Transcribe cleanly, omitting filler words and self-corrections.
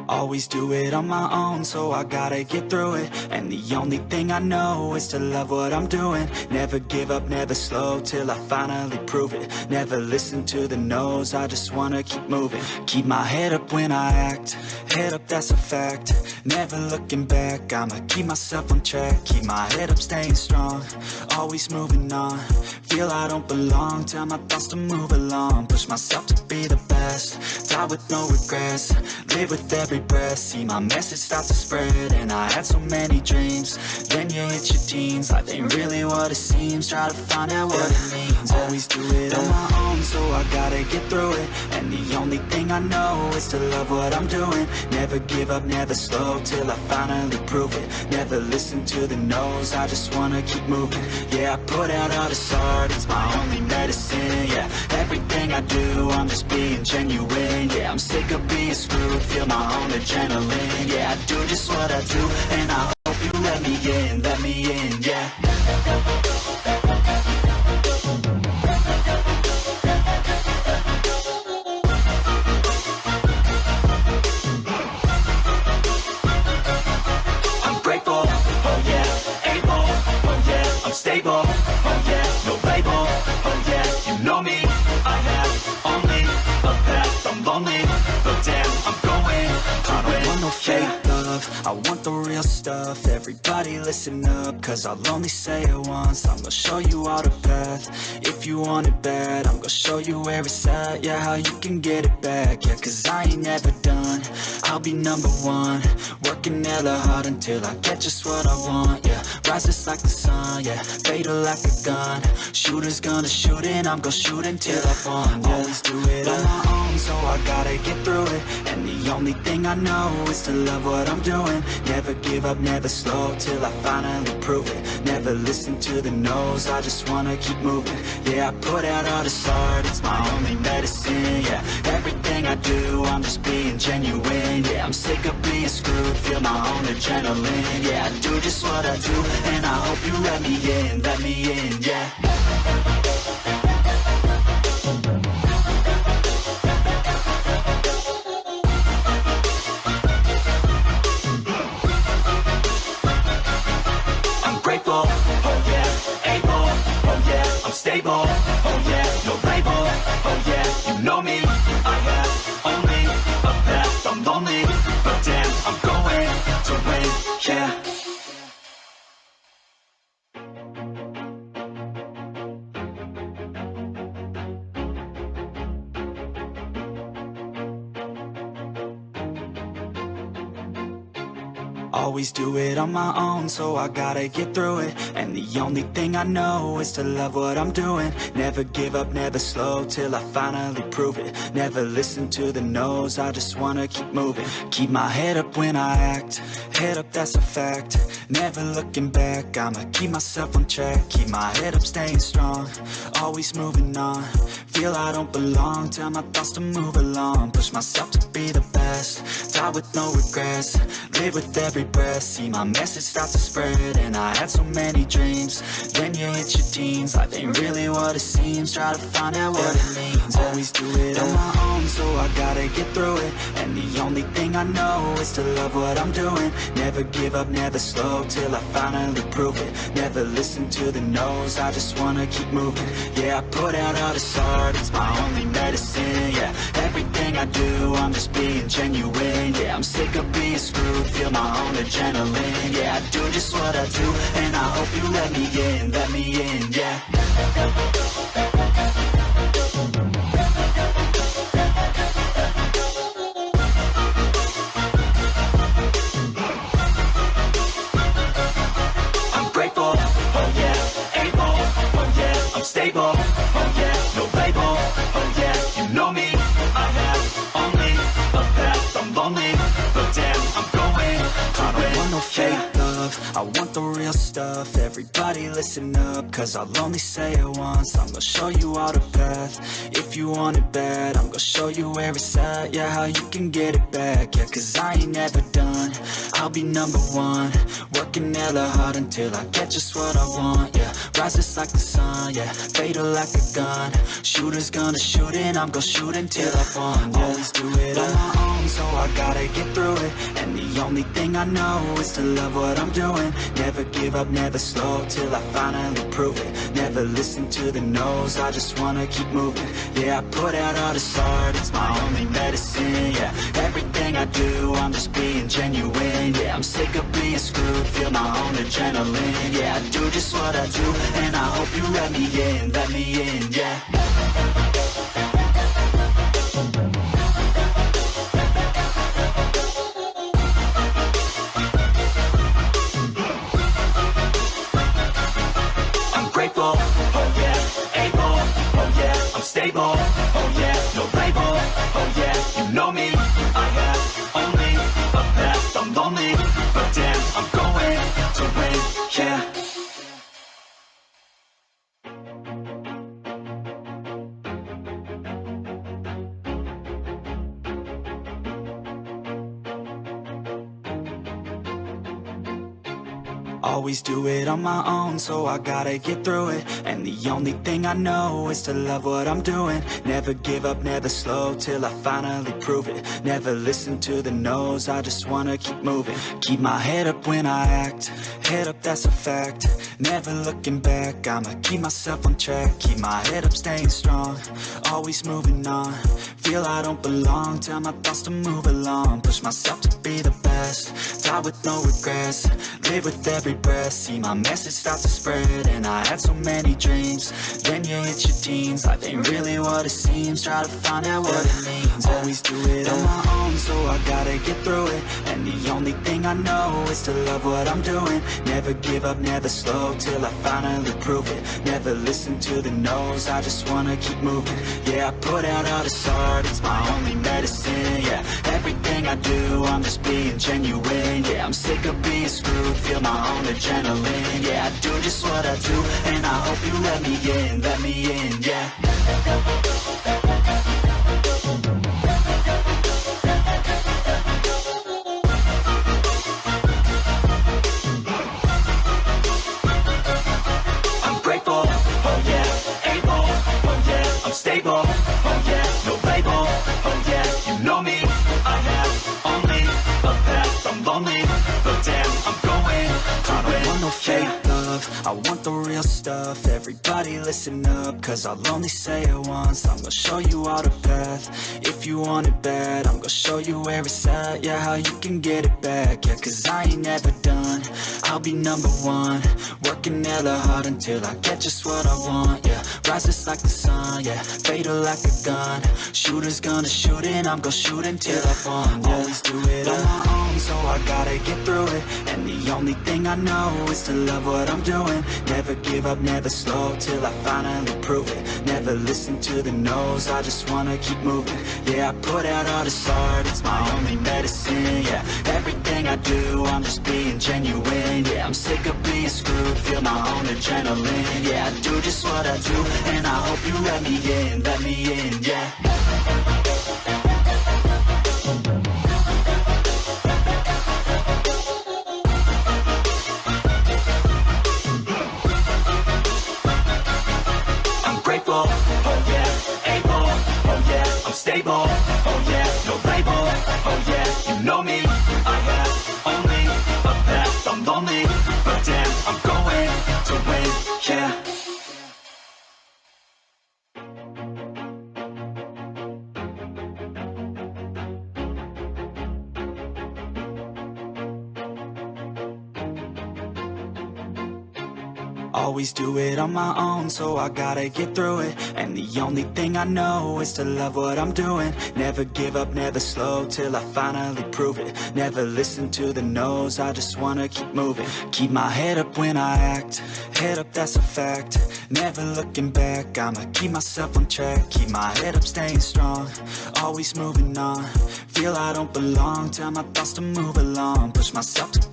Always do it on my own, so I gotta get through it. And the only thing I know is to love what I'm doing. Never give up, never slow, till I finally prove it. Never listen to the no's, I just wanna keep moving. Keep my head up when I act, head up, that's a fact. Never looking back, I'ma keep myself on track. Keep my head up, staying strong, always moving on. Feel I don't belong, tell my thoughts to move along. Push myself to be the best, die with no regrets. Live with every breath, see my message start to spread. And I had so many dreams, then you hit your teens. Life ain't really what it seems, try to find out what it means. Always do it on my own, so I gotta get through it. And the only thing I know is to love what I'm doing. Never give up, never slow, till I finally prove it. Never listen to the no's, I just wanna keep moving. Yeah, I put out all this art, it's my only medicine. Yeah, everything I do, I'm just being genuine. Yeah, I'm sick of being screwed, feel my own adrenaline. Yeah, I do just what I do, and I hope you let me in, yeah. I'm grateful, oh yeah, able, oh yeah, I'm stable, oh yeah, no label, oh yeah, you know me, I have only a path, I'm lonely, but damn, I'm going to win. I don't want no fake love, I want the real stuff. Everybody listen up, cause I'll only say it once. I'm gonna show you all the path, if you want it bad. I'm gonna show you where it's at, yeah, how you can get it back. Yeah, cause I ain't never done, I'll be number one. Working hella hard until I get just what I want, yeah. Rises like the sun, yeah, fatal like a gun. Shooter's gonna shoot and I'm gonna shoot until I fall, yeah. Always do it on my own, so I gotta get through it. And the only thing I know is to love what I'm doing. Never give up, never slow, till I finally prove it. Never listen to the no's, I just wanna keep moving. Yeah, I put out all this art, it's my only medicine. Yeah, everything I do, I'm just being genuine. Yeah, I'm sick of being screwed, feel my own adrenaline. Yeah, I do just what I do, and I hope you let me in, yeah. Oh yeah, able, oh yeah, I'm stable, oh yeah, no label, oh yeah, you know me, I have only a path, I'm lonely, but damn, I'm going to win, yeah. Always do it on my own, so I gotta get through it. And the only thing I know is to love what I'm doing. Never give up, never slow, till I finally prove it. Never listen to the no's, I just wanna keep moving. Keep my head up when I act, head up, that's a fact. Never looking back, I'ma keep myself on track. Keep my head up, staying strong, always moving on. Feel I don't belong, tell my thoughts to move along. Push myself to be the best, die with no regrets. Live with every breath, see my message start to spread. And I had so many dreams, then you hit your teens. Life ain't really what it seems, try to find out what it means. Always do it on my own, so I gotta get through it. And the only thing I know is to love what I'm doing. Never give up, never slow, till I finally prove it. Never listen to the no's, I just wanna keep moving. Yeah, I put out all this art, it's my only medicine. Yeah, everything I do, I'm just being genuine. Yeah, I'm sick of being screwed, feel my own adrenaline. Yeah, I do just what I do, and I hope you let me in, yeah. I'm grateful, oh yeah, able, oh yeah, I'm stable, oh yeah, no label, oh yeah, you know me, I have only a path, I'm lonely, but damn, I'm going to win. I don't want no fake love, I want the real stuff. Everybody listen up, cause I'll only say it once. I'm gonna show you all the path, if you want it bad. I'm gonna show you where it's at, yeah, how you can get it back. Yeah, cause I ain't never done, I'll be number one. Working hella hard until I get just what I want, yeah. Rises like the sun, yeah, fatal like a gun. Shooter's gonna shoot and I'm gonna shoot until I fall, yeah. Always do it on my own, own, so I gotta get through it. And the only thing I know is to love what I'm doing. Never give up, never slow, till I finally prove it. Never listen to the no's, I just wanna keep moving. Yeah, I put out all this art, it's my only medicine. Yeah, everything I do, I'm just being genuine. Yeah, I'm sick of being screwed, feel my own adrenaline. Yeah, I do just what I do, and I hope you let me in, yeah. Grateful, oh yeah, able, oh yeah, I'm stable, oh yeah, no label, oh yeah, you know me, I have only a path, I'm lonely, but damn, I'm going to win, yeah. Always do it on my own, so I gotta get through it. And the only thing I know is to love what I'm doing. Never give up, never slow, till I finally prove it. Never listen to the no's, I just wanna keep moving. Keep my head up when I act, head up, that's a fact. Never looking back, I'ma keep myself on track. Keep my head up, staying strong, always moving on. Feel I don't belong, tell my thoughts to move along. Push myself to be the best, die with no regrets. Live with every breath, see my message start to spread. And I had so many dreams, then you hit your teens. Life ain't really what it seems, try to find out what it means. Always do it on my own, so I gotta get through it. And the only thing I know is to love what I'm doing. Never give up, never slow, till I finally prove it. Never listen to the no's, I just wanna keep moving. Yeah, I put out all this art, it's my only medicine. Yeah, everything I do, I'm just being genuine. Yeah, I'm sick of being screwed, feel my own adrenaline. Yeah, I do just what I do, and I hope you let me in, yeah. I'm grateful, oh yeah, able, oh yeah, I'm stable, oh yeah, no label, oh yeah, you know me, I have only a path, I'm lonely, but damn, I'm going to win. I don't want no fake love, I want the real stuff. Everybody listen up, cause I'll only say it once. I'm gonna show you all the path, if you want it bad. I'm gonna show you where it's at, yeah, how you can get it back. Yeah, cause I ain't never done, I'll be number one. Working hella hard until I get just what I want, yeah. Rises like the sun, yeah, fatal like a gun. Shooter's gonna shoot and I'm gonna shoot until I fall, yeah. Always do it on my own, so I gotta get through it. And the only thing I know is to love what I'm doing. Never give up, never slow, till I finally prove it. Never listen to the no's, I just wanna keep moving. Yeah, I put out all this art, it's my only medicine. Yeah, everything I do, I'm just being genuine. Yeah, I'm sick of being screwed, feel my own adrenaline. Yeah, I do just what I do, and I hope you let me in, yeah. Grateful, oh yeah, able, oh yeah, I'm stable, oh yeah, no label, oh yeah, you know me, I have only a path, I'm lonely, but damn, I'm going to win, yeah. Always do it on my own, so I gotta get through it. And the only thing I know is to love what I'm doing. Never give up, never slow, till I finally prove it. Never listen to the no's, I just wanna keep moving. Keep my head up when I act, head up, that's a fact. Never looking back, I'ma keep myself on track. Keep my head up, staying strong, always moving on. Feel I don't belong, tell my thoughts to move along. Push myself to